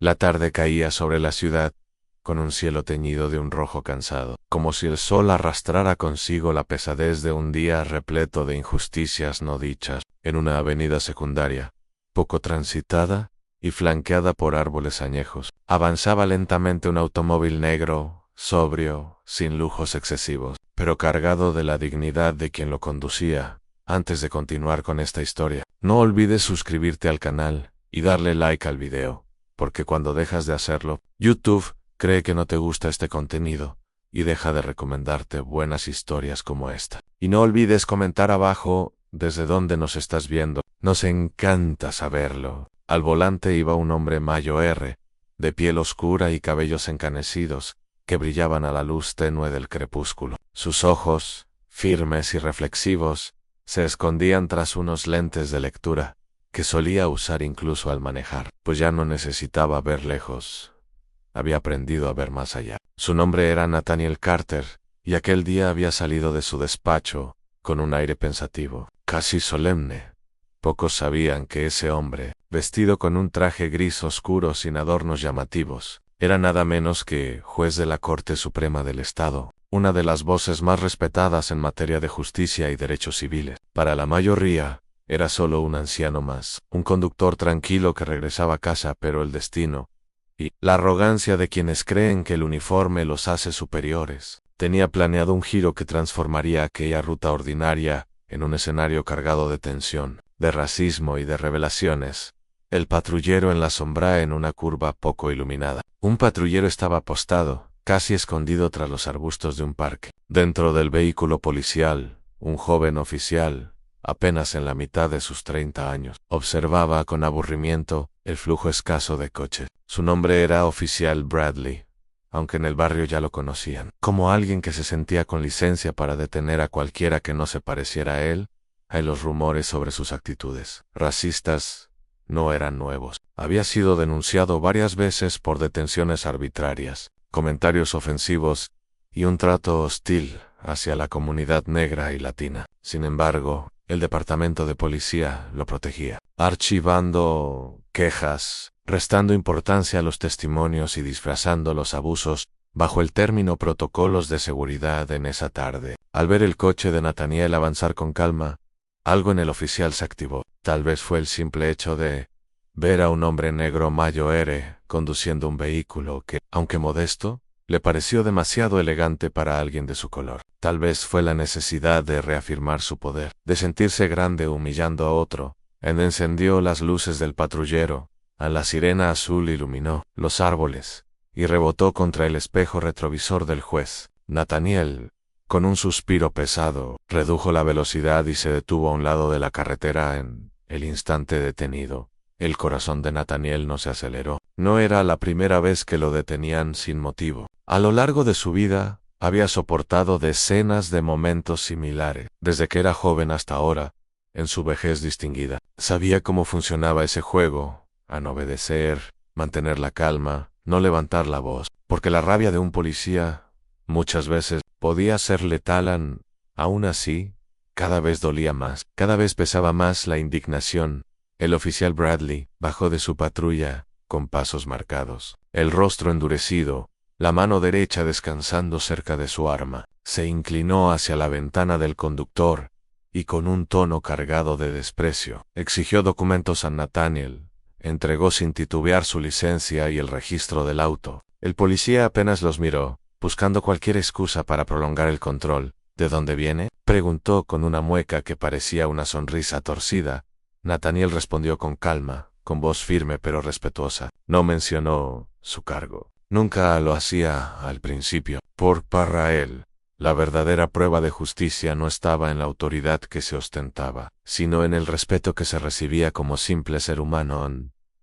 La tarde caía sobre la ciudad, con un cielo teñido de un rojo cansado, como si el sol arrastrara consigo la pesadez de un día repleto de injusticias no dichas. En una avenida secundaria, poco transitada y flanqueada por árboles añejos, avanzaba lentamente un automóvil negro, sobrio, sin lujos excesivos, pero cargado de la dignidad de quien lo conducía. Antes de continuar con esta historia, no olvides suscribirte al canal y darle like al video, porque cuando dejas de hacerlo, YouTube cree que no te gusta este contenido y deja de recomendarte buenas historias como esta. Y no olvides comentar abajo desde dónde nos estás viendo. Nos encanta saberlo. Al volante iba un hombre mayo R, de piel oscura y cabellos encanecidos, que brillaban a la luz tenue del crepúsculo. Sus ojos, firmes y reflexivos, se escondían tras unos lentes de lectura, que solía usar incluso al manejar, pues ya no necesitaba ver lejos. Había aprendido a ver más allá. Su nombre era Nathaniel Carter, y aquel día había salido de su despacho con un aire pensativo, casi solemne. Pocos sabían que ese hombre, vestido con un traje gris oscuro sin adornos llamativos, era nada menos que juez de la Corte Suprema del Estado, una de las voces más respetadas en materia de justicia y derechos civiles. Para la mayoría, era solo un anciano más, un conductor tranquilo que regresaba a casa, pero el destino y la arrogancia de quienes creen que el uniforme los hace superiores tenía planeado un giro que transformaría aquella ruta ordinaria en un escenario cargado de tensión, de racismo y de revelaciones. El patrullero en la sombra en una curva poco iluminada. Un patrullero estaba apostado, casi escondido tras los arbustos de un parque. Dentro del vehículo policial, un joven oficial, apenas en la mitad de sus 30 años, observaba con aburrimiento el flujo escaso de coches. Su nombre era Oficial Bradley, aunque en el barrio ya lo conocían, como alguien que se sentía con licencia para detener a cualquiera que no se pareciera a él. Hay los rumores sobre sus actitudes racistas no eran nuevos. Había sido denunciado varias veces por detenciones arbitrarias, comentarios ofensivos y un trato hostil hacia la comunidad negra y latina. Sin embargo, el departamento de policía lo protegía, archivando quejas, restando importancia a los testimonios y disfrazando los abusos bajo el término protocolos de seguridad. En esa tarde, al ver el coche de Nathaniel avanzar con calma, algo en el oficial se activó. Tal vez fue el simple hecho de ver a un hombre negro mayo R conduciendo un vehículo que, aunque modesto, le pareció demasiado elegante para alguien de su color. Tal vez fue la necesidad de reafirmar su poder, de sentirse grande humillando a otro. Encendió las luces del patrullero, a la sirena azul iluminó los árboles y rebotó contra el espejo retrovisor del juez. Nathaniel, con un suspiro pesado, redujo la velocidad y se detuvo a un lado de la carretera. En el instante detenido, el corazón de Nathaniel no se aceleró. No era la primera vez que lo detenían sin motivo. A lo largo de su vida, había soportado decenas de momentos similares, desde que era joven hasta ahora, en su vejez distinguida. Sabía cómo funcionaba ese juego: a no obedecer, mantener la calma, no levantar la voz, porque la rabia de un policía muchas veces podía ser letal. Aún así, cada vez dolía más, cada vez pesaba más la indignación. El oficial Bradley bajó de su patrulla con pasos marcados, el rostro endurecido, la mano derecha descansando cerca de su arma. Se inclinó hacia la ventana del conductor y con un tono cargado de desprecio exigió documentos a Nathaniel. Entregó sin titubear su licencia y el registro del auto. El policía apenas los miró, buscando cualquier excusa para prolongar el control. ¿De dónde viene?, preguntó con una mueca que parecía una sonrisa torcida. Nathaniel respondió con calma, con voz firme pero respetuosa. No mencionó su cargo. Nunca lo hacía al principio. Para él, la verdadera prueba de justicia no estaba en la autoridad que se ostentaba, sino en el respeto que se recibía como simple ser humano.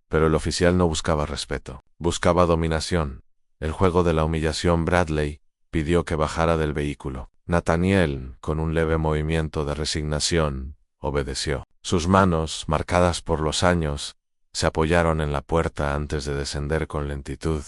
Pero el oficial no buscaba respeto, buscaba dominación. El juego de la humillación. Bradley pidió que bajara del vehículo. Nathaniel, con un leve movimiento de resignación, obedeció. Sus manos, marcadas por los años, se apoyaron en la puerta antes de descender con lentitud.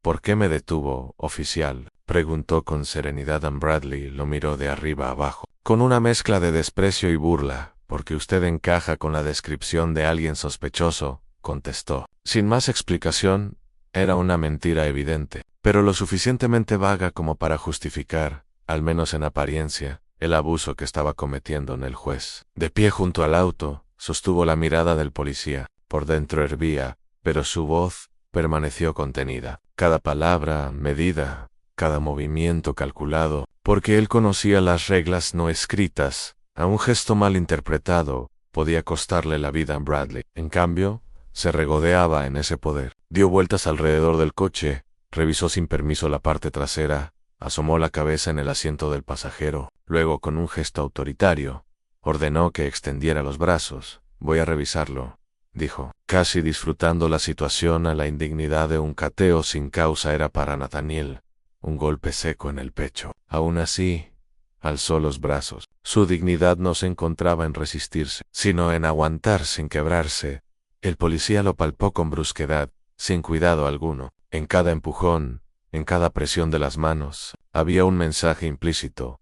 ¿Por qué me detuvo, oficial?, preguntó con serenidad. Bradley lo miró de arriba abajo, con una mezcla de desprecio y burla. Porque usted encaja con la descripción de alguien sospechoso, contestó. Sin más explicación, Era una mentira evidente, pero lo suficientemente vaga como para justificar, al menos en apariencia, el abuso que estaba cometiendo en el juez. De pie junto al auto, sostuvo la mirada del policía. Por dentro hervía, pero su voz permaneció contenida. Cada palabra medida, cada movimiento calculado, porque él conocía las reglas no escritas. A un gesto mal interpretado podía costarle la vida a Bradley. En cambio, se regodeaba en ese poder. Dio vueltas alrededor del coche, revisó sin permiso la parte trasera, asomó la cabeza en el asiento del pasajero. Luego, con un gesto autoritario, ordenó que extendiera los brazos. «Voy a revisarlo», dijo. Casi disfrutando la situación, a la indignidad de un cateo sin causa era para Nathaniel un golpe seco en el pecho. Aún así, alzó los brazos. Su dignidad no se encontraba en resistirse, sino en aguantar sin quebrarse. El policía lo palpó con brusquedad, sin cuidado alguno. En cada empujón, en cada presión de las manos, había un mensaje implícito.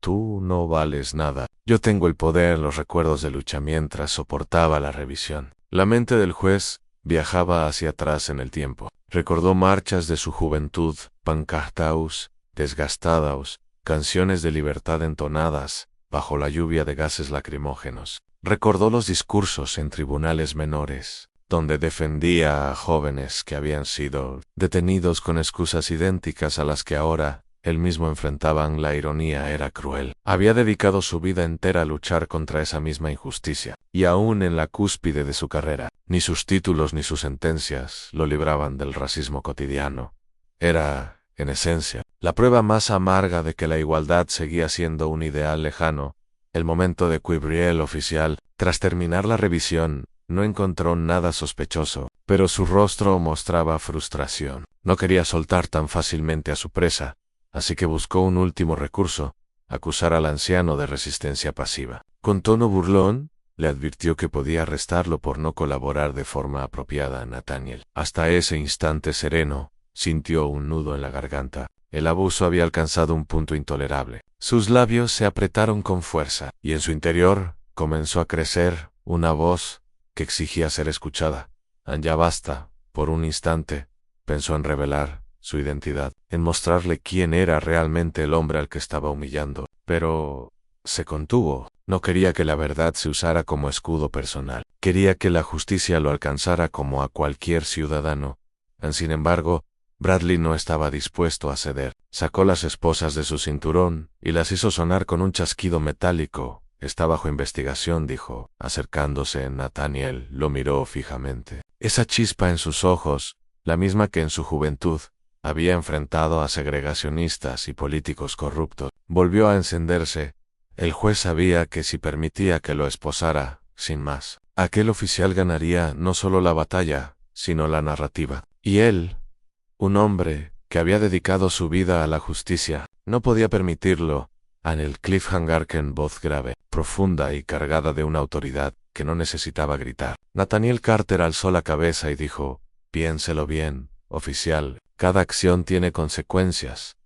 «Tú no vales nada». Yo tengo el poder, los recuerdos de lucha mientras soportaba la revisión. La mente del juez viajaba hacia atrás en el tiempo. Recordó marchas de su juventud, pancartas desgastadas, canciones de libertad entonadas bajo la lluvia de gases lacrimógenos. Recordó los discursos en tribunales menores, donde defendía a jóvenes que habían sido detenidos con excusas idénticas a las que ahora él mismo enfrentaban. La ironía era cruel. Había dedicado su vida entera a luchar contra esa misma injusticia, y aún en la cúspide de su carrera, ni sus títulos ni sus sentencias lo libraban del racismo cotidiano. Era, en esencia, la prueba más amarga de que la igualdad seguía siendo un ideal lejano. El momento de quiebrar el oficial, tras terminar la revisión, no encontró nada sospechoso, pero su rostro mostraba frustración. No quería soltar tan fácilmente a su presa, así que buscó un último recurso: acusar al anciano de resistencia pasiva. Con tono burlón, le advirtió que podía arrestarlo por no colaborar de forma apropiada a Nathaniel. Hasta ese instante sereno, sintió un nudo en la garganta. El abuso había alcanzado un punto intolerable. Sus labios se apretaron con fuerza, y en su interior comenzó a crecer una voz que exigía ser escuchada. «Ya basta». Por un instante, pensó en revelar su identidad, en mostrarle quién era realmente el hombre al que estaba humillando. Pero se contuvo. No quería que la verdad se usara como escudo personal. Quería que la justicia lo alcanzara como a cualquier ciudadano. Sin embargo, Bradley no estaba dispuesto a ceder. Sacó las esposas de su cinturón y las hizo sonar con un chasquido metálico. «Está bajo investigación», dijo. Acercándose, Nathaniel lo miró fijamente. Esa chispa en sus ojos, la misma que en su juventud había enfrentado a segregacionistas y políticos corruptos, volvió a encenderse. El juez sabía que si permitía que lo esposara, sin más, aquel oficial ganaría no solo la batalla, sino la narrativa. Y él, un hombre que había dedicado su vida a la justicia, no podía permitirlo. En el cliffhanger, en voz grave, profunda y cargada de una autoridad que no necesitaba gritar, Nathaniel Carter alzó la cabeza y dijo: «Piénselo bien, oficial, cada acción tiene consecuencias».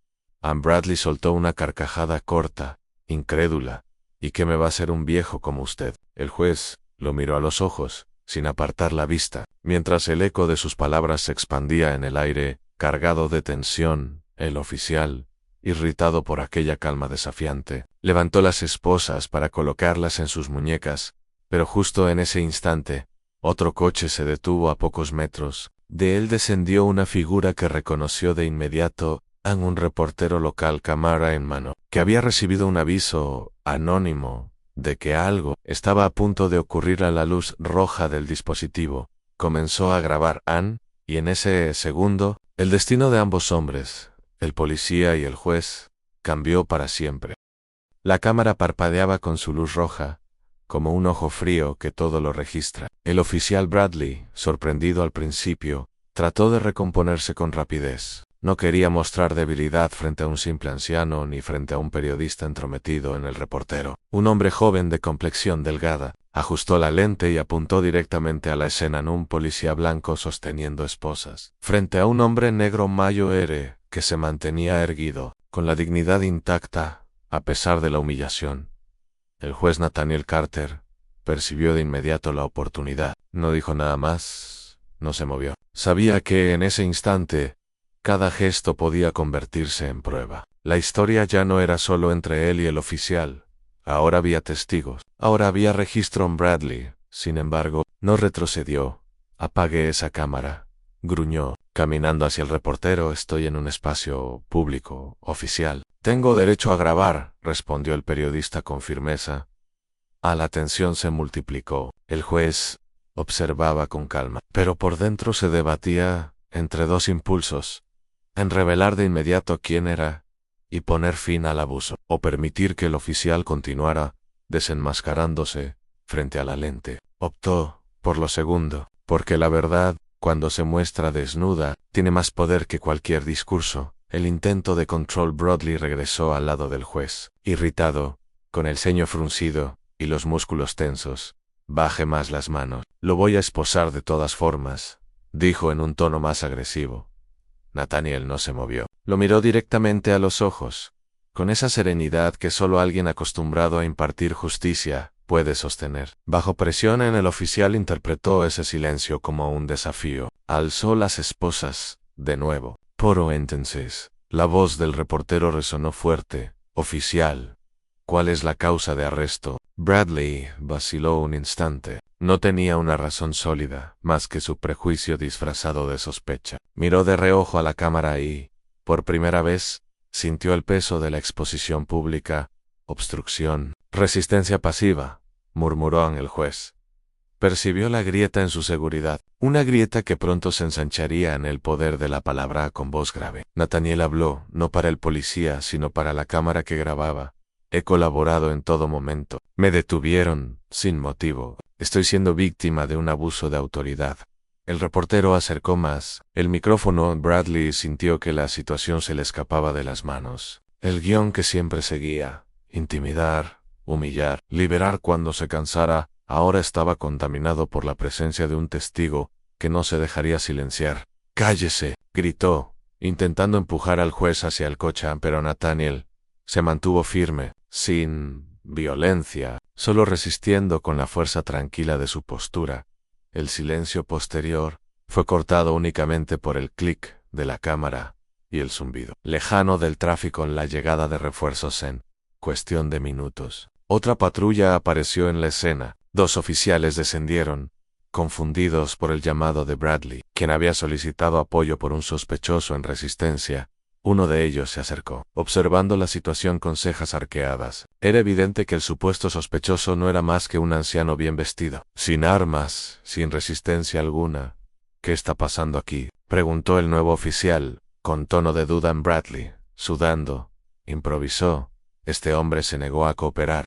Bradley soltó una carcajada corta, incrédula. «¿Y qué me va a hacer un viejo como usted?». El juez lo miró a los ojos, sin apartar la vista, mientras el eco de sus palabras se expandía en el aire, cargado de tensión. El oficial, irritado por aquella calma desafiante, levantó las esposas para colocarlas en sus muñecas, pero justo en ese instante, otro coche se detuvo a pocos metros. De él descendió una figura que reconoció de inmediato: un reportero local, cámara en mano, que había recibido un aviso anónimo de que algo estaba a punto de ocurrir. A la luz roja del dispositivo, comenzó a grabar y en ese segundo, el destino de ambos hombres, el policía y el juez, cambió para siempre. La cámara parpadeaba con su luz roja, como un ojo frío que todo lo registra. El oficial Bradley, sorprendido al principio, trató de recomponerse con rapidez. No quería mostrar debilidad frente a un simple anciano ni frente a un periodista entrometido en el reportero. Un hombre joven de complexión delgada, ajustó la lente y apuntó directamente a la escena. Un policía blanco sosteniendo esposas, frente a un hombre negro mayor que se mantenía erguido, con la dignidad intacta, a pesar de la humillación. El juez Nathaniel Carter percibió de inmediato la oportunidad. No dijo nada más, no se movió. Sabía que en ese instante, cada gesto podía convertirse en prueba. La historia ya no era solo entre él y el oficial. Ahora había testigos. Ahora había registro en Bradley. Sin embargo, no retrocedió. Apagué esa cámara, gruñó, caminando hacia el reportero. Estoy en un espacio público, oficial. Tengo derecho a grabar, respondió el periodista con firmeza. La tensión se multiplicó. El juez observaba con calma, pero por dentro se debatía entre dos impulsos: en revelar de inmediato quién era y poner fin al abuso, o permitir que el oficial continuara desenmascarándose frente a la lente. Optó por lo segundo, porque la verdad, cuando se muestra desnuda, tiene más poder que cualquier discurso. El intento de control. Bradley regresó al lado del juez, irritado, con el ceño fruncido y los músculos tensos. Baje más las manos. Lo voy a esposar de todas formas, dijo en un tono más agresivo. Nathaniel no se movió. Lo miró directamente a los ojos, con esa serenidad que solo alguien acostumbrado a impartir justicia puede sostener. Bajo presión, el oficial interpretó ese silencio como un desafío. Alzó las esposas, de nuevo. Por entonces, la voz del reportero resonó fuerte. Oficial, ¿cuál es la causa de arresto? Bradley vaciló un instante. No tenía una razón sólida, más que su prejuicio disfrazado de sospecha. Miró de reojo a la cámara y, por primera vez, sintió el peso de la exposición pública. Obstrucción, resistencia pasiva, murmuró el juez. Percibió la grieta en su seguridad, una grieta que pronto se ensancharía en el poder de la palabra con voz grave. Nathaniel habló, no para el policía, sino para la cámara que grababa. He colaborado en todo momento. Me detuvieron, sin motivo. Estoy siendo víctima de un abuso de autoridad. El reportero acercó más el micrófono. Bradley sintió que la situación se le escapaba de las manos. El guión que siempre seguía: intimidar, humillar, liberar cuando se cansara, ahora estaba contaminado por la presencia de un testigo que no se dejaría silenciar. «¡Cállese!», gritó, intentando empujar al juez hacia el coche, pero Nathaniel se mantuvo firme, sin violencia, solo resistiendo con la fuerza tranquila de su postura. El silencio posterior fue cortado únicamente por el clic de la cámara y el zumbido lejano del tráfico en la llegada de refuerzos en cuestión de minutos. Otra patrulla apareció en la escena. 2 oficiales descendieron, confundidos por el llamado de Bradley, quien había solicitado apoyo por un sospechoso en resistencia. Uno de ellos se acercó, observando la situación con cejas arqueadas. Era evidente que el supuesto sospechoso no era más que un anciano bien vestido, sin armas, sin resistencia alguna. «¿Qué está pasando aquí?», preguntó el nuevo oficial, con tono de duda. Bradley, sudando, improvisó. Este hombre se negó a cooperar.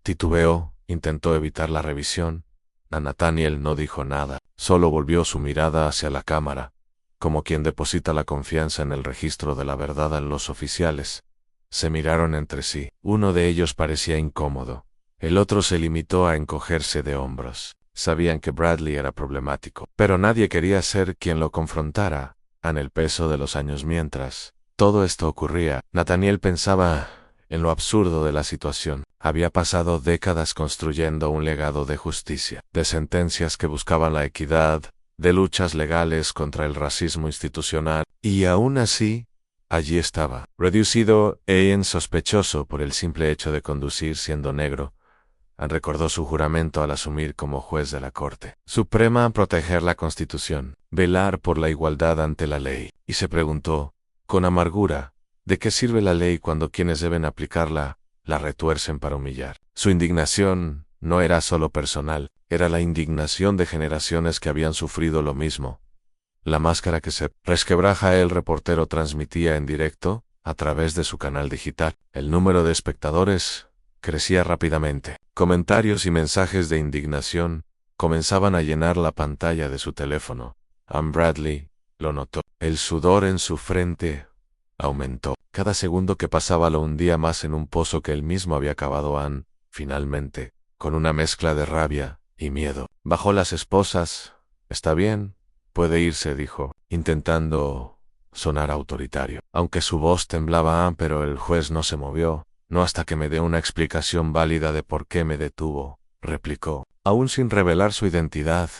Titubeó, intentó evitar la revisión. Nathaniel no dijo nada, solo volvió su mirada hacia la cámara, como quien deposita la confianza en el registro de la verdad en los oficiales. Se miraron entre sí. Uno de ellos parecía incómodo. El otro se limitó a encogerse de hombros. Sabían que Bradley era problemático, pero nadie quería ser quien lo confrontara. En el peso de los años mientras todo esto ocurría, Nathaniel pensaba en lo absurdo de la situación. Había pasado décadas construyendo un legado de justicia, de sentencias que buscaban la equidad, de luchas legales contra el racismo institucional, y aún así, allí estaba, reducido e insospechoso por el simple hecho de conducir siendo negro. Recordó su juramento al asumir como juez de la Corte Suprema: proteger la Constitución, velar por la igualdad ante la ley, y se preguntó, con amargura, ¿de qué sirve la ley cuando quienes deben aplicarla la retuercen para humillar? Su indignación no era solo personal, era la indignación de generaciones que habían sufrido lo mismo. La máscara que se resquebraja. El reportero transmitía en directo, a través de su canal digital. El número de espectadores crecía rápidamente. Comentarios y mensajes de indignación comenzaban a llenar la pantalla de su teléfono. Bradley lo notó. El sudor en su frente aumentó. Cada segundo que pasaba lo hundía más en un pozo que él mismo había cavado. Finalmente, con una mezcla de rabia y miedo, bajó las esposas. «Está bien, puede irse», dijo, intentando sonar autoritario. Aunque su voz temblaba, pero el juez no se movió. «No hasta que me dé una explicación válida de por qué me detuvo», replicó. Aún sin revelar su identidad,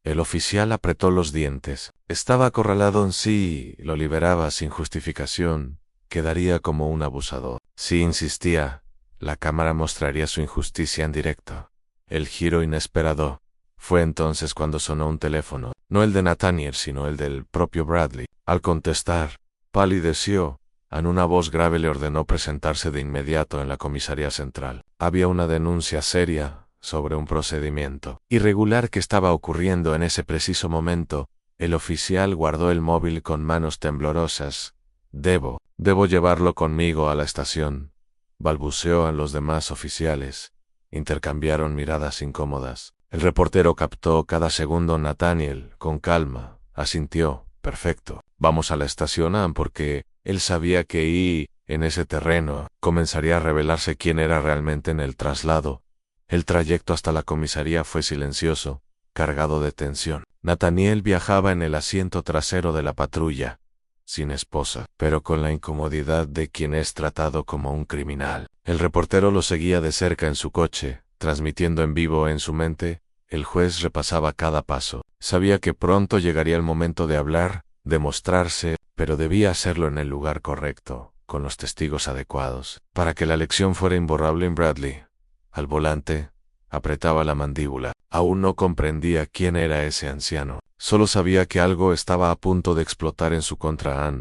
El oficial apretó los dientes. Estaba acorralado en sí, lo liberaba sin justificación. Quedaría como un abusador. Si insistía, la cámara mostraría su injusticia en directo. El giro inesperado fue entonces cuando sonó un teléfono, no el de Nathaniel, sino el del propio Bradley. Al contestar, palideció. En una voz grave le ordenó presentarse de inmediato en la comisaría central. Había una denuncia seria sobre un procedimiento irregular que estaba ocurriendo en ese preciso momento. El oficial guardó el móvil con manos temblorosas. Debo llevarlo conmigo a la estación, balbuceó a los demás oficiales. Intercambiaron miradas incómodas. El reportero captó cada segundo. Nathaniel, con calma, asintió. Perfecto. Vamos a la estación porque él sabía que en ese terreno comenzaría a revelarse quién era realmente en el traslado. El trayecto hasta la comisaría fue silencioso, cargado de tensión. Nathaniel viajaba en el asiento trasero de la patrulla, sin esposa, pero con la incomodidad de quien es tratado como un criminal. El reportero lo seguía de cerca en su coche, transmitiendo en vivo en su mente. El juez repasaba cada paso. Sabía que pronto llegaría el momento de hablar, de mostrarse, pero debía hacerlo en el lugar correcto, con los testigos adecuados, para que la lección fuera imborrable en Bradley. Al volante, apretaba la mandíbula. Aún no comprendía quién era ese anciano. Solo sabía que algo estaba a punto de explotar en su contra.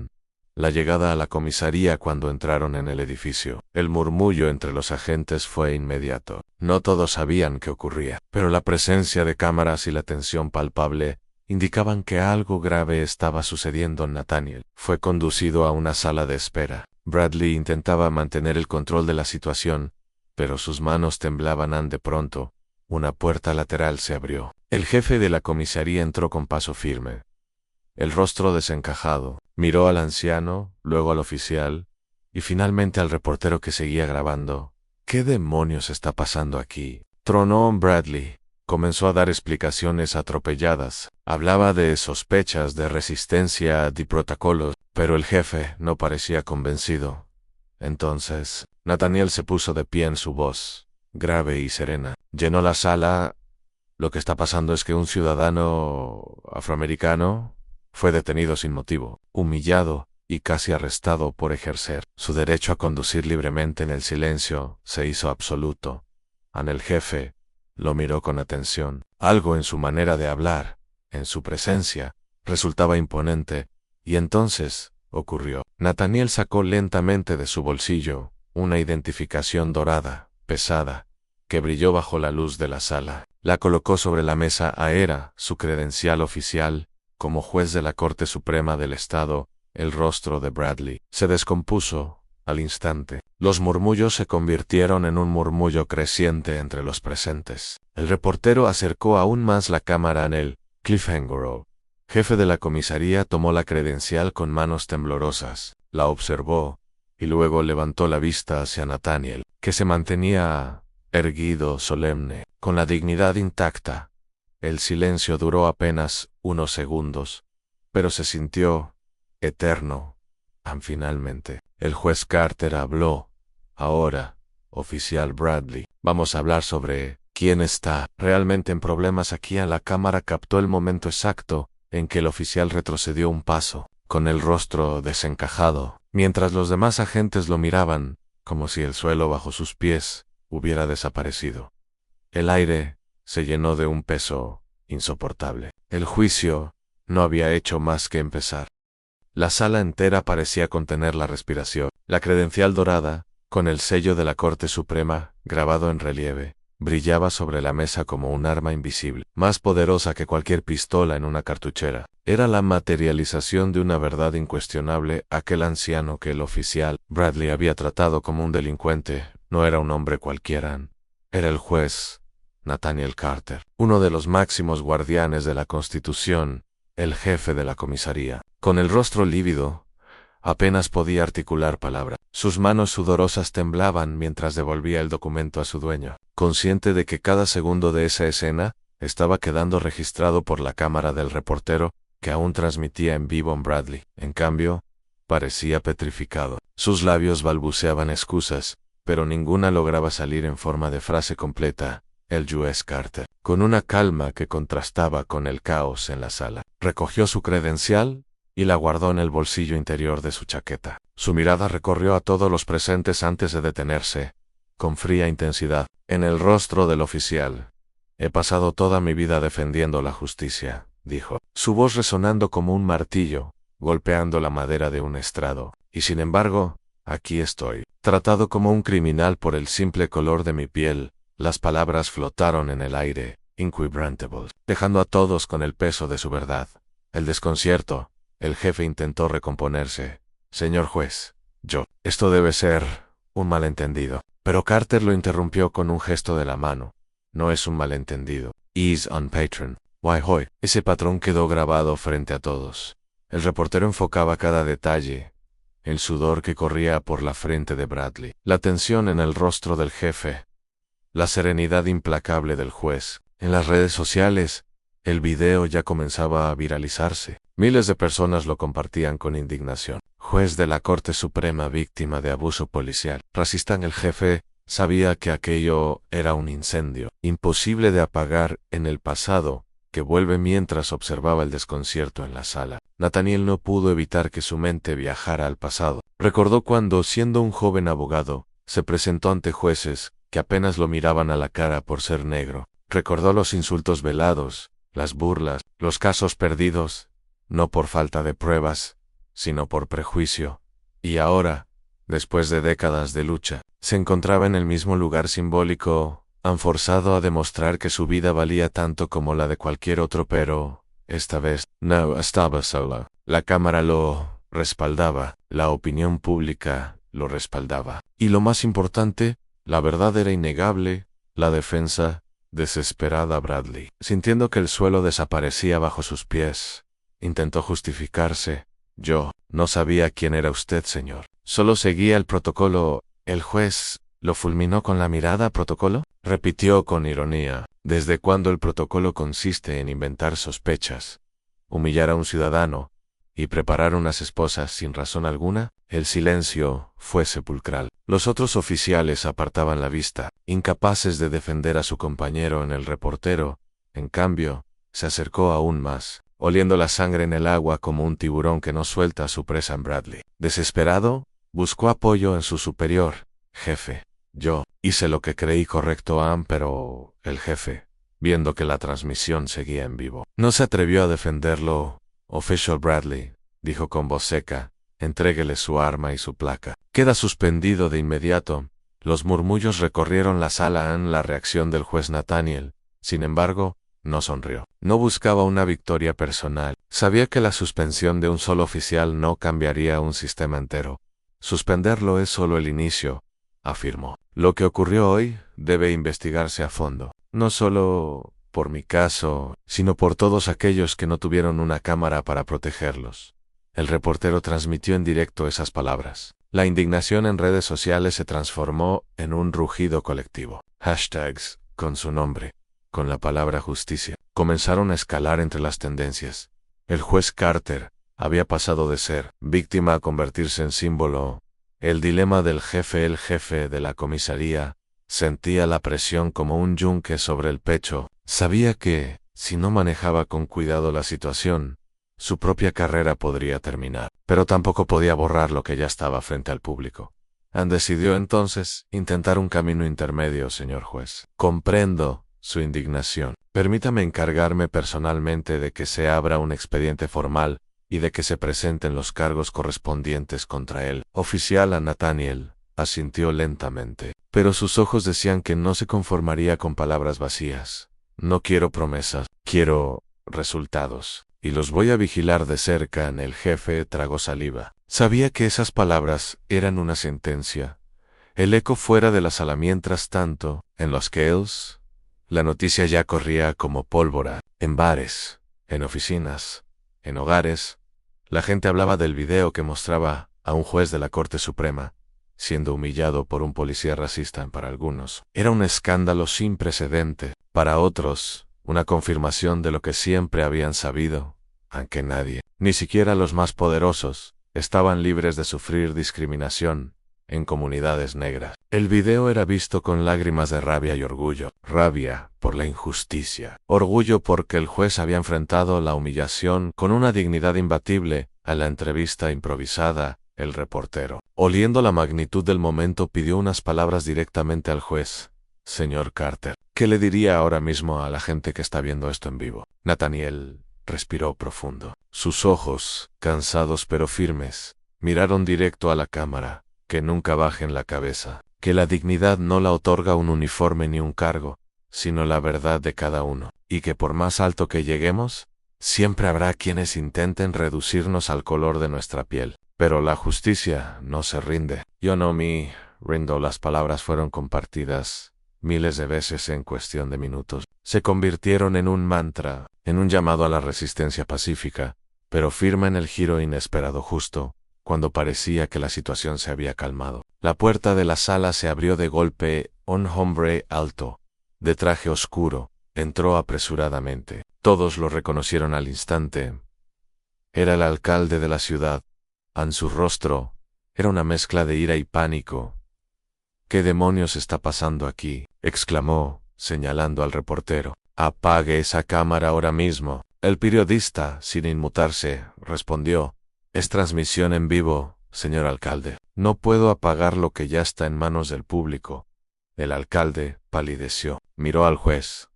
La llegada a la comisaría cuando entraron en el edificio. El murmullo entre los agentes fue inmediato. No todos sabían qué ocurría, pero la presencia de cámaras y la tensión palpable indicaban que algo grave estaba sucediendo. Nathaniel fue conducido a una sala de espera. Bradley intentaba mantener el control de la situación, pero sus manos temblaban. De pronto, una puerta lateral se abrió. El jefe de la comisaría entró con paso firme, el rostro desencajado. Miró al anciano, luego al oficial, y finalmente al reportero que seguía grabando. ¿Qué demonios está pasando aquí?, tronó Bradley. Comenzó a dar explicaciones atropelladas. Hablaba de sospechas de resistencia y protocolos, pero el jefe no parecía convencido. Entonces, Nathaniel se puso de pie en su voz, grave y serena. Llenó la sala. Lo que está pasando es que un ciudadano afroamericano fue detenido sin motivo, humillado y casi arrestado por ejercer su derecho a conducir libremente. En el silencio se hizo absoluto. El jefe lo miró con atención. Algo en su manera de hablar, en su presencia, resultaba imponente, y entonces ocurrió. Nathaniel sacó lentamente de su bolsillo una identificación dorada, pesada, que brilló bajo la luz de la sala. La colocó sobre la mesa. Era su credencial oficial como juez de la Corte Suprema del Estado. El rostro de Bradley se descompuso al instante. Los murmullos se convirtieron en un murmullo creciente entre los presentes. El reportero acercó aún más la cámara. El Cliffhanger, jefe de la comisaría, tomó la credencial con manos temblorosas, la observó, y luego levantó la vista hacia Nathaniel, que se mantenía erguido, solemne, con la dignidad intacta. El silencio duró apenas unos segundos, pero se sintió eterno. Finalmente, el juez Carter habló. Ahora, oficial Bradley, vamos a hablar sobre quién está realmente en problemas aquí. La cámara captó el momento exacto en que el oficial retrocedió un paso, con el rostro desencajado, mientras los demás agentes lo miraban, como si el suelo bajo sus pies hubiera desaparecido. El aire se llenó de un peso insoportable. El juicio no había hecho más que empezar. La sala entera parecía contener la respiración. La credencial dorada, con el sello de la Corte Suprema, grabado en relieve, brillaba sobre la mesa como un arma invisible, más poderosa que cualquier pistola en una cartuchera. Era la materialización de una verdad incuestionable. Aquel anciano que el oficial Bradley había tratado como un delincuente no era un hombre cualquiera. Era el juez Nathaniel Carter, uno de los máximos guardianes de la Constitución, el jefe de la comisaría. Con el rostro lívido, apenas podía articular palabra. Sus manos sudorosas temblaban mientras devolvía el documento a su dueño, consciente de que cada segundo de esa escena estaba quedando registrado por la cámara del reportero, que aún transmitía en vivo en Bradley. En cambio, parecía petrificado. Sus labios balbuceaban excusas, pero ninguna lograba salir en forma de frase completa. el juez Carter, con una calma que contrastaba con el caos en la sala. Recogió su credencial y la guardó en el bolsillo interior de su chaqueta. Su mirada recorrió a todos los presentes antes de detenerse, con fría intensidad, en el rostro del oficial. He pasado toda mi vida defendiendo la justicia, dijo, su voz resonando como un martillo, golpeando la madera de un estrado. Y sin embargo, aquí estoy, tratado como un criminal por el simple color de mi piel. Las palabras flotaron en el aire, inquebrantables, dejando a todos con el peso de su verdad. El desconcierto. El jefe intentó recomponerse. Señor juez, esto debe ser un malentendido. Pero Carter lo interrumpió con un gesto de la mano. No es un malentendido. Ease on patron. Why hoy. Ese patrón quedó grabado frente a todos. El reportero enfocaba cada detalle. El sudor que corría por la frente de Bradley. La tensión en el rostro del jefe. La serenidad implacable del juez. En las redes sociales, el video ya comenzaba a viralizarse. Miles de personas lo compartían con indignación. Juez de la Corte Suprema víctima de abuso policial. Racista. El jefe sabía que aquello era un incendio, imposible de apagar en el pasado, que vuelve mientras observaba el desconcierto en la sala. Nathaniel no pudo evitar que su mente viajara al pasado. Recordó cuando, siendo un joven abogado, se presentó ante jueces que apenas lo miraban a la cara por ser negro. Recordó los insultos velados, las burlas, los casos perdidos, no por falta de pruebas, sino por prejuicio. Y ahora, después de décadas de lucha, se encontraba en el mismo lugar simbólico, forzado a demostrar que su vida valía tanto como la de cualquier otro, pero, esta vez, no estaba sola. La cámara lo respaldaba, la opinión pública lo respaldaba. Y lo más importante, la verdad era innegable, la defensa, desesperada. Bradley, sintiendo que el suelo desaparecía bajo sus pies, intentó justificarse. Yo no sabía quién era usted, señor. Solo seguía el protocolo. El juez lo fulminó con la mirada. ¿Protocolo?, repitió con ironía. ¿Desde cuándo el protocolo consiste en inventar sospechas, humillar a un ciudadano y preparar unas esposas sin razón alguna? El silencio fue sepulcral. Los otros oficiales apartaban la vista, incapaces de defender a su compañero. El reportero, en cambio, se acercó aún más, oliendo la sangre en el agua como un tiburón que no suelta a su presa. En Bradley, desesperado, buscó apoyo en su superior. Jefe, yo hice lo que creí correcto, pero el jefe, viendo que la transmisión seguía en vivo, no se atrevió a defenderlo. Official Bradley, dijo con voz seca, entréguele su arma y su placa. Queda suspendido de inmediato. Los murmullos recorrieron la sala. La reacción del juez Nathaniel, sin embargo, no sonrió. No buscaba una victoria personal. Sabía que la suspensión de un solo oficial no cambiaría un sistema entero. Suspenderlo es solo el inicio, afirmó. Lo que ocurrió hoy debe investigarse a fondo. No solo por mi caso, sino por todos aquellos que no tuvieron una cámara para protegerlos. El reportero transmitió en directo esas palabras. La indignación en redes sociales se transformó en un rugido colectivo. Hashtags con su nombre, con la palabra justicia, comenzaron a escalar entre las tendencias. El juez Carter había pasado de ser víctima a convertirse en símbolo. El dilema del jefe. El jefe de la comisaría sentía la presión como un yunque sobre el pecho. Sabía que, si no manejaba con cuidado la situación, su propia carrera podría terminar, pero tampoco podía borrar lo que ya estaba frente al público. Decidió entonces intentar un camino intermedio. Señor juez, comprendo su indignación. Permítame encargarme personalmente de que se abra un expediente formal y de que se presenten los cargos correspondientes contra él. Oficial. Nathaniel asintió lentamente, pero sus ojos decían que no se conformaría con palabras vacías. No quiero promesas, quiero resultados. Y los voy a vigilar de cerca. El jefe tragó saliva. Sabía que esas palabras eran una sentencia. El eco fuera de la sala. Mientras tanto, en los Cales, la noticia ya corría como pólvora. En bares, en oficinas, en hogares, la gente hablaba del video que mostraba a un juez de la Corte Suprema siendo humillado por un policía racista. Para algunos, era un escándalo sin precedente. Para otros, una confirmación de lo que siempre habían sabido, aunque nadie, ni siquiera los más poderosos, estaban libres de sufrir discriminación. en comunidades negras. El video era visto con lágrimas de rabia y orgullo. Rabia por la injusticia. Orgullo porque el juez había enfrentado la humillación con una dignidad imbatible. A la entrevista improvisada, el reportero, oliendo la magnitud del momento, pidió unas palabras directamente al juez. Señor Carter, ¿qué le diría ahora mismo a la gente que está viendo esto en vivo? Nathaniel respiró profundo. Sus ojos, cansados pero firmes, miraron directo a la cámara. Que nunca bajen la cabeza. Que la dignidad no la otorga un uniforme ni un cargo, sino la verdad de cada uno. Y que por más alto que lleguemos, siempre habrá quienes intenten reducirnos al color de nuestra piel. Pero la justicia no se rinde. Yo no me rindo. Las palabras fueron compartidas miles de veces en cuestión de minutos. Se convirtieron en un mantra, en un llamado a la resistencia pacífica, pero firme en el giro inesperado justo cuando parecía que la situación se había calmado. La puerta de la sala se abrió de golpe. Un hombre alto, de traje oscuro, entró apresuradamente. Todos lo reconocieron al instante. Era el alcalde de la ciudad. En su rostro era una mezcla de ira y pánico. ¿Qué demonios está pasando aquí?, exclamó, señalando al reportero. Apague esa cámara ahora mismo. El periodista, sin inmutarse, respondió. Es transmisión en vivo, señor alcalde. No puedo apagar lo que ya está en manos del público. El alcalde palideció, miró al juez,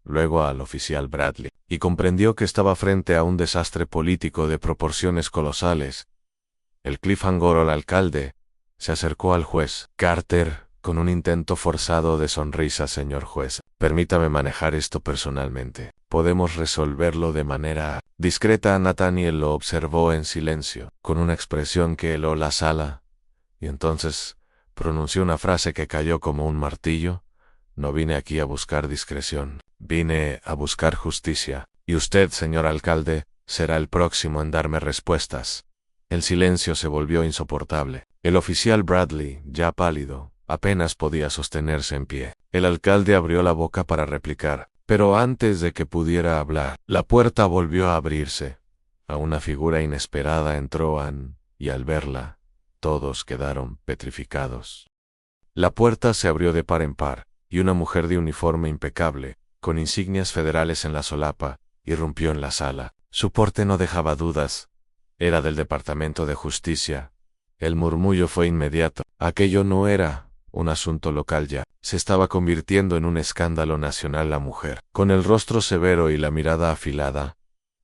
luego al oficial Bradley, y comprendió que estaba frente a un desastre político de proporciones colosales. El cliffhanger al alcalde se acercó al juez. Carter, con un intento forzado de sonrisa, señor juez, permítame manejar esto personalmente. Podemos resolverlo de manera discreta. Nathaniel lo observó en silencio, con una expresión que heló la sala, y entonces pronunció una frase que cayó como un martillo. No vine aquí a buscar discreción, vine a buscar justicia, y usted, señor alcalde, será el próximo en darme respuestas. El silencio se volvió insoportable. El oficial Bradley, ya pálido, apenas podía sostenerse en pie. El alcalde abrió la boca para replicar, pero antes de que pudiera hablar, la puerta volvió a abrirse. A una figura inesperada entró y al verla, todos quedaron petrificados. La puerta se abrió de par en par, y una mujer de uniforme impecable, con insignias federales en la solapa, irrumpió en la sala. Su porte no dejaba dudas. Era del Departamento de Justicia. El murmullo fue inmediato. Aquello no era un asunto local ya. Se estaba convirtiendo en un escándalo nacional. La mujer, con el rostro severo y la mirada afilada,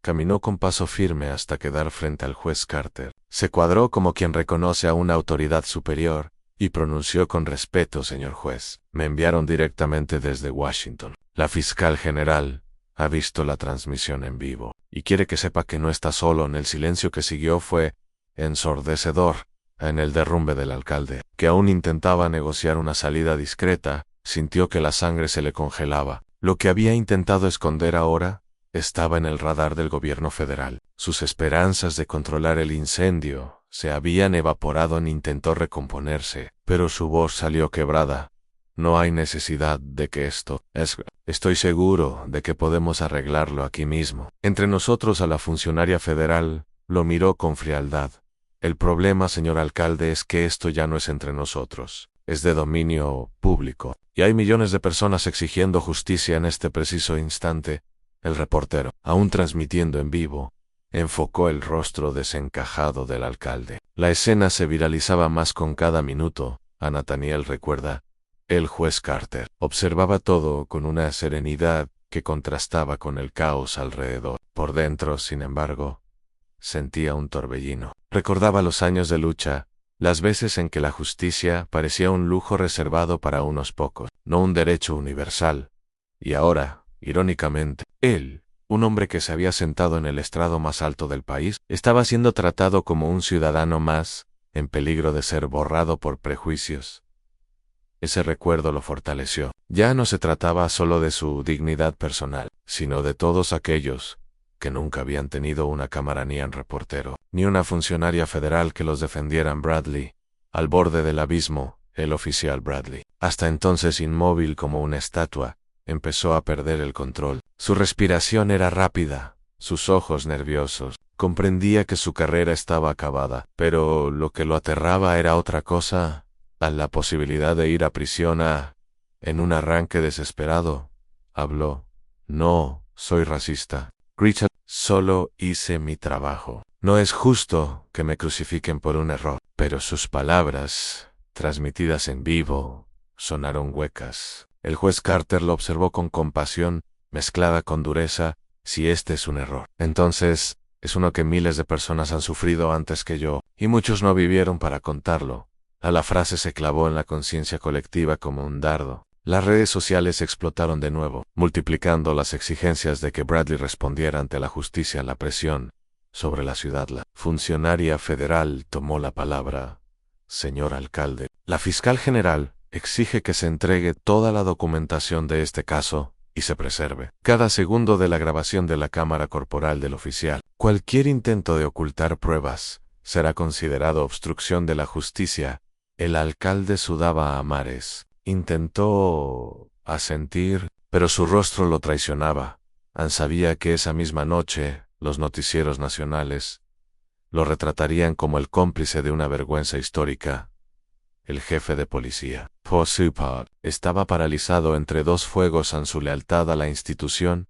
caminó con paso firme hasta quedar frente al juez Carter. Se cuadró como quien reconoce a una autoridad superior, y pronunció con respeto: señor juez, me enviaron directamente desde Washington. La fiscal general ha visto la transmisión en vivo, y quiere que sepa que no está solo. En el silencio que siguió fue ensordecedor. En el derrumbe del alcalde, que aún intentaba negociar una salida discreta, sintió que la sangre se le congelaba. Lo que había intentado esconder ahora estaba en el radar del gobierno federal. Sus esperanzas de controlar el incendio se habían evaporado. Intentó recomponerse, pero su voz salió quebrada. No hay necesidad de que estoy seguro de que podemos arreglarlo aquí mismo. Entre nosotros. A la funcionaria federal lo miró con frialdad. El problema, señor alcalde, es que esto ya no es entre nosotros. Es de dominio público, y hay millones de personas exigiendo justicia en este preciso instante. El reportero, aún transmitiendo en vivo, enfocó el rostro desencajado del alcalde. La escena se viralizaba más con cada minuto. A Nathaniel recuerda. El juez Carter observaba todo con una serenidad que contrastaba con el caos alrededor. Por dentro, sin embargo, sentía un torbellino. Recordaba los años de lucha, las veces en que la justicia parecía un lujo reservado para unos pocos, no un derecho universal. Y ahora, irónicamente, él, un hombre que se había sentado en el estrado más alto del país, estaba siendo tratado como un ciudadano más, en peligro de ser borrado por prejuicios. Ese recuerdo lo fortaleció. Ya no se trataba solo de su dignidad personal, sino de todos aquellos que nunca habían tenido una cámara, ni un reportero, ni una funcionaria federal que los defendieran. Bradley, al borde del abismo, el oficial Bradley, hasta entonces inmóvil como una estatua, empezó a perder el control. Su respiración era rápida, sus ojos nerviosos. Comprendía que su carrera estaba acabada, pero lo que lo aterraba era otra cosa. a la posibilidad de ir a prisión. En un arranque desesperado, habló. No, soy racista. Richard, solo hice mi trabajo. No es justo que me crucifiquen por un error. Pero sus palabras, transmitidas en vivo, sonaron huecas. El juez Carter lo observó con compasión, mezclada con dureza. Si este es un error, entonces es uno que miles de personas han sufrido antes que yo, y muchos no vivieron para contarlo. La frase se clavó en la conciencia colectiva como un dardo. Las redes sociales explotaron de nuevo, multiplicando las exigencias de que Bradley respondiera ante la justicia a la presión sobre la ciudad. La funcionaria federal tomó la palabra. Señor alcalde, la fiscal general exige que se entregue toda la documentación de este caso y se preserve cada segundo de la grabación de la cámara corporal del oficial. Cualquier intento de ocultar pruebas será considerado obstrucción de la justicia. El alcalde sudaba a mares. Intentó asentir, pero su rostro lo traicionaba. Sabía que esa misma noche los noticieros nacionales lo retratarían como el cómplice de una vergüenza histórica. El jefe de policía, por su parte, estaba paralizado entre dos fuegos en su lealtad a la institución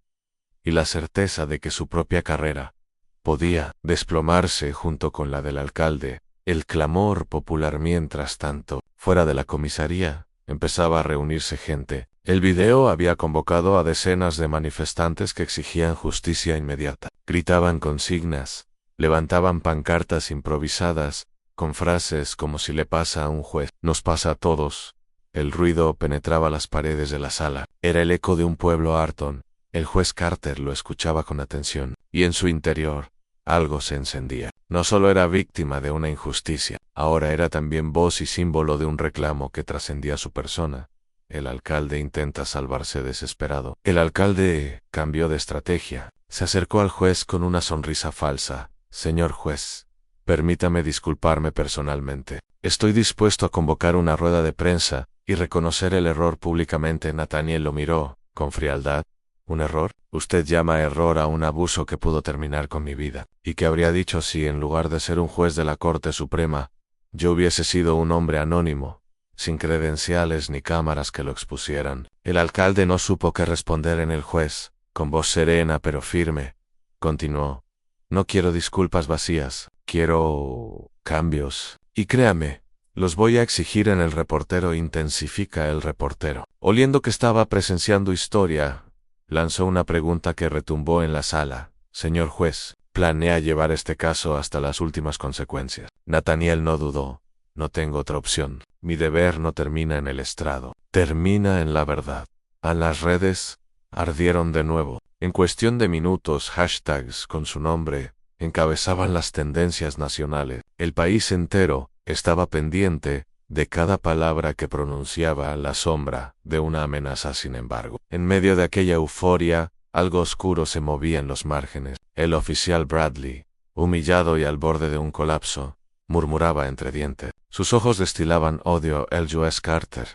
y la certeza de que su propia carrera podía desplomarse junto con la del alcalde. El clamor popular, mientras tanto, fuera de la comisaría, empezaba a reunirse gente. El video había convocado a decenas de manifestantes que exigían justicia inmediata. Gritaban consignas, levantaban pancartas improvisadas, con frases como si le pasa a un juez, nos pasa a todos. El ruido penetraba las paredes de la sala. Era el eco de un pueblo Arton. El juez Carter lo escuchaba con atención, y en su interior, algo se encendía. No solo era víctima de una injusticia, ahora era también voz y símbolo de un reclamo que trascendía su persona. El alcalde intenta salvarse desesperado. El alcalde cambió de estrategia. Se acercó al juez con una sonrisa falsa. Señor juez, permítame disculparme personalmente. Estoy dispuesto a convocar una rueda de prensa y reconocer el error públicamente. Nathaniel lo miró con frialdad. ¿Un error? Usted llama error a un abuso que pudo terminar con mi vida. ¿Y qué habría dicho si, en lugar de ser un juez de la Corte Suprema, yo hubiese sido un hombre anónimo, sin credenciales ni cámaras que lo expusieran? El alcalde no supo qué responder. En el juez, con voz serena pero firme, continuó. No quiero disculpas vacías, quiero cambios. Y créame, los voy a exigir en el reportero. Intensifica el reportero. Oliendo que estaba presenciando historia, lanzó una pregunta que retumbó en la sala. Señor juez, ¿planea llevar este caso hasta las últimas consecuencias? Nathaniel no dudó. No tengo otra opción. Mi deber no termina en el estrado, termina en la verdad. A las redes ardieron de nuevo. En cuestión de minutos, hashtags con su nombre encabezaban las tendencias nacionales. El país entero estaba pendiente de cada palabra que pronunciaba a la sombra de una amenaza. Sin embargo, en medio de aquella euforia, algo oscuro se movía en los márgenes. El oficial Bradley, humillado y al borde de un colapso, murmuraba entre dientes. Sus ojos destilaban odio. El juez Carter,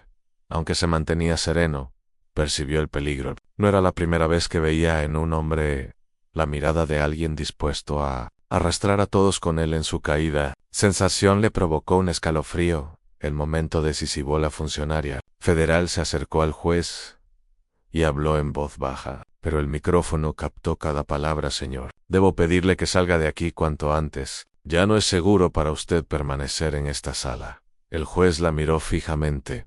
aunque se mantenía sereno, percibió el peligro. No era la primera vez que veía en un hombre la mirada de alguien dispuesto a arrastrar a todos con él en su caída. Sensación le provocó un escalofrío. El momento decisivo. La funcionaria federal se acercó al juez y habló en voz baja, pero el micrófono captó cada palabra. Señor, debo pedirle que salga de aquí cuanto antes. Ya no es seguro para usted permanecer en esta sala. El juez la miró fijamente.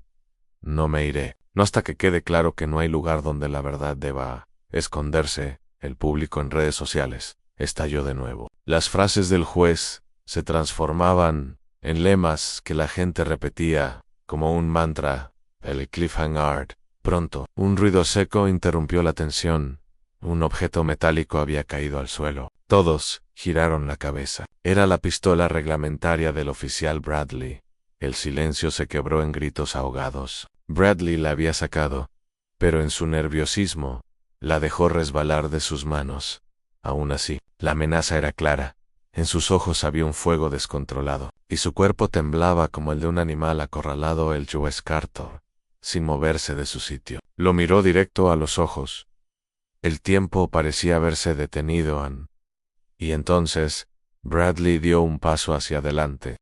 No me iré, no hasta que quede claro que no hay lugar donde la verdad deba esconderse. El público en redes sociales estalló de nuevo. Las frases del juez se transformaban en lemas que la gente repetía como un mantra. El cliffhanger. Pronto, un ruido seco interrumpió la tensión. Un objeto metálico había caído al suelo. Todos giraron la cabeza. Era la pistola reglamentaria del oficial Bradley. El silencio se quebró en gritos ahogados. Bradley la había sacado, pero en su nerviosismo la dejó resbalar de sus manos. Aún así, la amenaza era clara. En sus ojos había un fuego descontrolado, y su cuerpo temblaba como el de un animal acorralado. El juez Carter, sin moverse de su sitio, lo miró directo a los ojos. El tiempo parecía haberse detenido. Y entonces, Bradley dio un paso hacia adelante.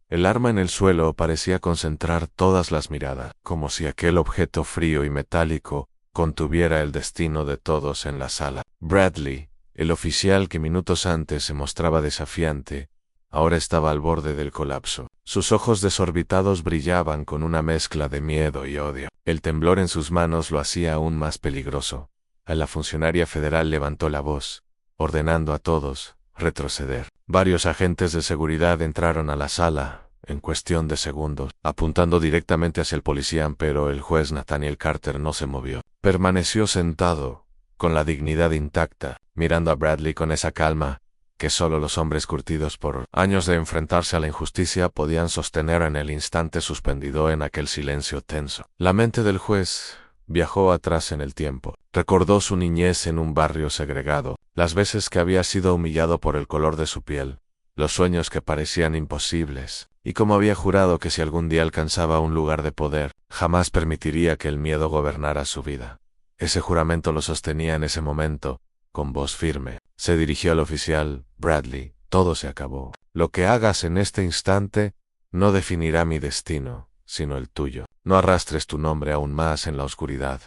El arma en el suelo parecía concentrar todas las miradas, como si aquel objeto frío y metálico contuviera el destino de todos en la sala. Bradley, el oficial que minutos antes se mostraba desafiante, ahora estaba al borde del colapso. Sus ojos desorbitados brillaban con una mezcla de miedo y odio. El temblor en sus manos lo hacía aún más peligroso. La funcionaria federal levantó la voz, ordenando a todos retroceder. Varios agentes de seguridad entraron a la sala en cuestión de segundos, apuntando directamente hacia el policía, pero el juez Nathaniel Carter no se movió. Permaneció sentado, con la dignidad intacta, mirando a Bradley con esa calma que solo los hombres curtidos por años de enfrentarse a la injusticia podían sostener en el instante suspendido en aquel silencio tenso. La mente del juez viajó atrás en el tiempo. Recordó su niñez en un barrio segregado, las veces que había sido humillado por el color de su piel, los sueños que parecían imposibles, y cómo había jurado que si algún día alcanzaba un lugar de poder, jamás permitiría que el miedo gobernara su vida. Ese juramento lo sostenía en ese momento, con voz firme. Se dirigió al oficial: Bradley, todo se acabó. Lo que hagas en este instante no definirá mi destino, sino el tuyo. No arrastres tu nombre aún más en la oscuridad.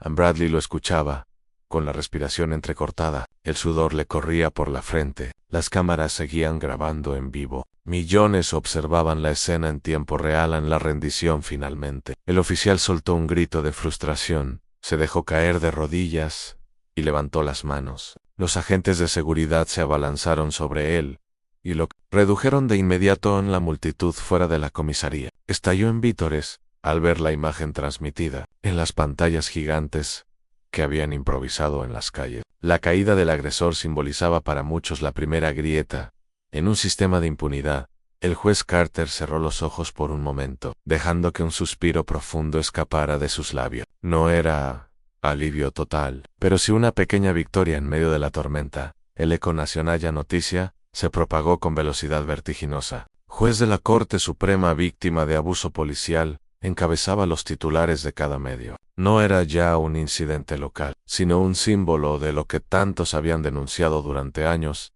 Bradley lo escuchaba, con la respiración entrecortada. El sudor le corría por la frente. Las cámaras seguían grabando en vivo. Millones observaban la escena en tiempo real en la rendición finalmente. El oficial soltó un grito de frustración, se dejó caer de rodillas y levantó las manos. Los agentes de seguridad se abalanzaron sobre él y lo redujeron de inmediato en la multitud fuera de la comisaría. Estalló en vítores al ver la imagen transmitida en las pantallas gigantes que habían improvisado en las calles. La caída del agresor simbolizaba para muchos la primera grieta en un sistema de impunidad. El juez Carter cerró los ojos por un momento, dejando que un suspiro profundo escapara de sus labios. No era alivio total, pero sí una pequeña victoria en medio de la tormenta. El eco nacional ya noticia se propagó con velocidad vertiginosa. Juez de la Corte Suprema víctima de abuso policial encabezaba los titulares de cada medio. No era ya un incidente local, sino un símbolo de lo que tantos habían denunciado durante años.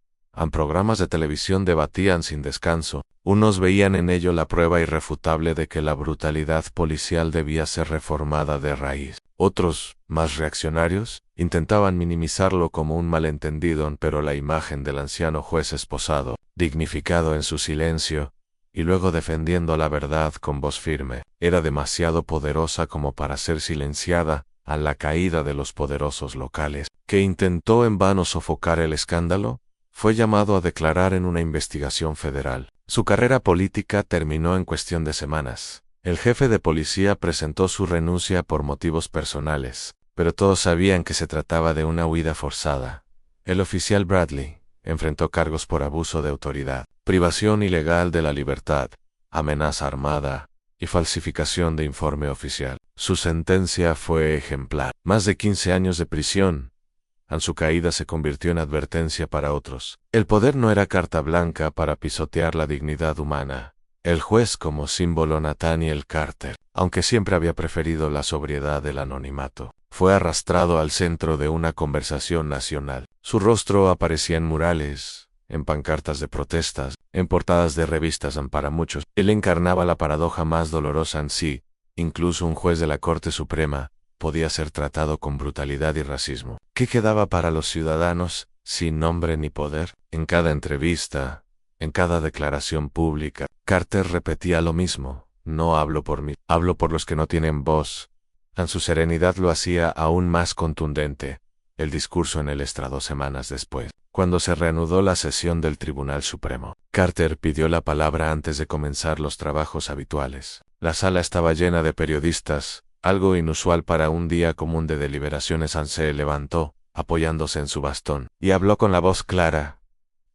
Programas de televisión debatían sin descanso. Unos veían en ello la prueba irrefutable de que la brutalidad policial debía ser reformada de raíz. Otros, más reaccionarios, intentaban minimizarlo como un malentendido, pero la imagen del anciano juez esposado, dignificado en su silencio, y luego defendiendo la verdad con voz firme, era demasiado poderosa como para ser silenciada a la caída de los poderosos locales, que intentó en vano sofocar el escándalo. Fue llamado a declarar en una investigación federal. Su carrera política terminó en cuestión de semanas. El jefe de policía presentó su renuncia por motivos personales, pero todos sabían que se trataba de una huida forzada. El oficial Bradley enfrentó cargos por abuso de autoridad, privación ilegal de la libertad, amenaza armada y falsificación de informe oficial. Su sentencia fue ejemplar: más de 15 años de prisión. Su caída se convirtió en advertencia para otros. El poder no era carta blanca para pisotear la dignidad humana. El juez como símbolo Nathaniel Carter, aunque siempre había preferido la sobriedad del anonimato, fue arrastrado al centro de una conversación nacional. Su rostro aparecía en murales, en pancartas de protestas, en portadas de revistas. Para muchos, él encarnaba la paradoja más dolorosa en sí. Incluso un juez de la Corte Suprema podía ser tratado con brutalidad y racismo. ¿Qué quedaba para los ciudadanos sin nombre ni poder? En cada entrevista, en cada declaración pública, Carter repetía lo mismo: no hablo por mí, hablo por los que no tienen voz. Su serenidad lo hacía aún más contundente. El discurso en el estrado semanas después, cuando se reanudó la sesión del Tribunal Supremo. Carter pidió la palabra antes de comenzar los trabajos habituales. La sala estaba llena de periodistas, algo inusual para un día común de deliberaciones. Se levantó, apoyándose en su bastón, y habló con la voz clara: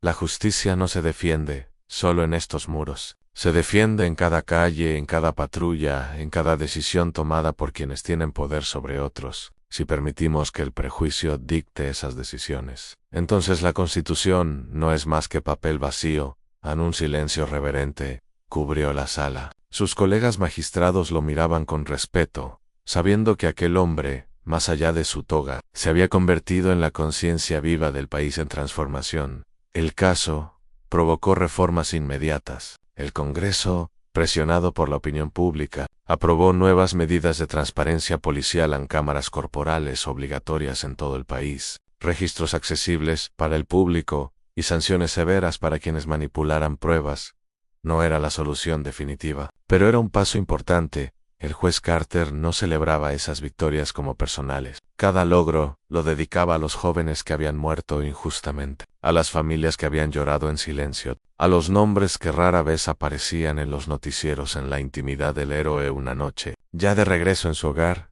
la justicia no se defiende solo en estos muros. Se defiende en cada calle, en cada patrulla, en cada decisión tomada por quienes tienen poder sobre otros. Si permitimos que el prejuicio dicte esas decisiones, entonces la Constitución no es más que papel vacío. Un silencio reverente cubrió la sala. Sus colegas magistrados lo miraban con respeto, sabiendo que aquel hombre, más allá de su toga, se había convertido en la conciencia viva del país en transformación. El caso provocó reformas inmediatas. El Congreso, presionado por la opinión pública, aprobó nuevas medidas de transparencia policial en cámaras corporales obligatorias en todo el país, registros accesibles para el público y sanciones severas para quienes manipularan pruebas. No era la solución definitiva, pero era un paso importante. El juez Carter no celebraba esas victorias como personales. Cada logro lo dedicaba a los jóvenes que habían muerto injustamente, a las familias que habían llorado en silencio, a los nombres que rara vez aparecían en los noticieros en la intimidad del héroe una noche. Ya de regreso en su hogar,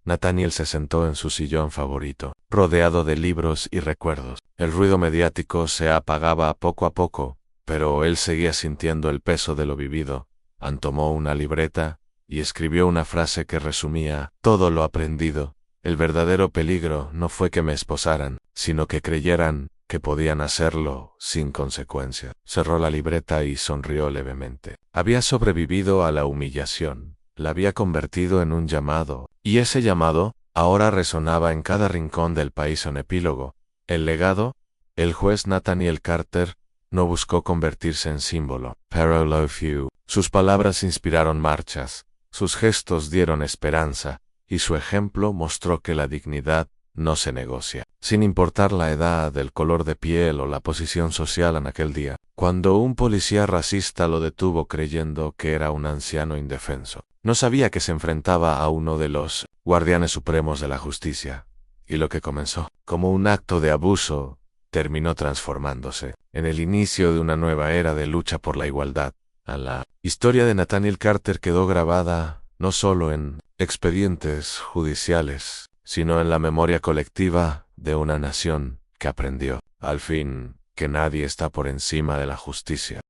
Nathaniel se sentó en su sillón favorito, rodeado de libros y recuerdos. El ruido mediático se apagaba poco a poco, pero él seguía sintiendo el peso de lo vivido. Tomó una libreta y escribió una frase que resumía todo lo aprendido. El verdadero peligro no fue que me esposaran, sino que creyeran que podían hacerlo sin consecuencia. Cerró la libreta y sonrió levemente. Había sobrevivido a la humillación, la había convertido en un llamado, y ese llamado ahora resonaba en cada rincón del país. Un epílogo. El legado. El juez Nathaniel Carter no buscó convertirse en símbolo. Pero love you. Sus palabras inspiraron marchas. Sus gestos dieron esperanza, y su ejemplo mostró que la dignidad no se negocia, sin importar la edad, el color de piel o la posición social en aquel día. Cuando un policía racista lo detuvo creyendo que era un anciano indefenso, no sabía que se enfrentaba a uno de los guardianes supremos de la justicia, y lo que comenzó como un acto de abuso terminó transformándose en el inicio de una nueva era de lucha por la igualdad. La historia de Nathaniel Carter quedó grabada no solo en expedientes judiciales, sino en la memoria colectiva de una nación que aprendió, al fin, que nadie está por encima de la justicia.